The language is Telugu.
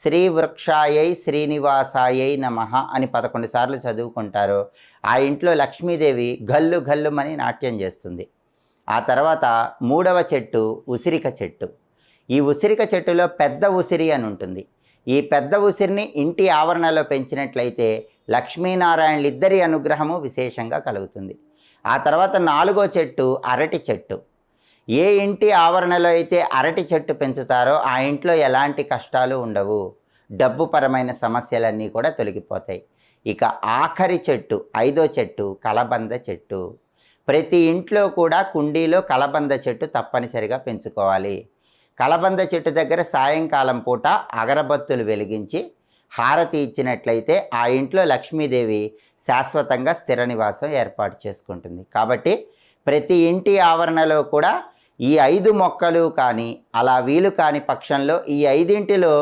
శ్రీ వృక్షాయై శ్రీనివాసాయై నమః అని 11 సార్లు చదువుకుంటారో ఆ ఇంట్లో లక్ష్మీదేవి గల్లు గల్లుమని నాట్యం చేస్తుంది. ఆ తర్వాత 3వ చెట్టు ఉసిరిక చెట్టు. ఈ ఉసిరిక చెట్టులో పెద్ద ఉసిరి అని ఉంటుంది. ఈ పెద్ద ఉసిరిని ఇంటి ఆవరణలో పెంచినట్లయితే లక్ష్మీనారాయణలిద్దరి అనుగ్రహము విశేషంగా కలుగుతుంది. ఆ తర్వాత 4వ చెట్టు అరటి చెట్టు. ఏ ఇంటి ఆవరణలో అయితే అరటి చెట్టు పెంచుతారో ఆ ఇంట్లో ఎలాంటి కష్టాలు ఉండవు, డబ్బుపరమైన సమస్యలన్నీ కూడా తొలగిపోతాయి. ఇక ఆఖరి చెట్టు 5వ చెట్టు కలబంద చెట్టు. ప్రతి ఇంట్లో కూడా కుండీలో కలబంద చెట్టు తప్పనిసరిగా పెంచుకోవాలి. కలబంద చెట్టు దగ్గర సాయంకాలం పూట అగరబత్తులు వెలిగించి హారతి ఇచ్చినట్లయితే ఆ ఇంట్లో లక్ష్మీదేవి శాశ్వతంగా స్థిర నివాసం ఏర్పాటు చేసుకుంటుంది. కాబట్టి ప్రతి ఇంటి ఆవరణలో కూడా ఈ 5 మొక్కలు కానీ అలా వీలు కాని పక్షంలో ఈ 5ంటిలో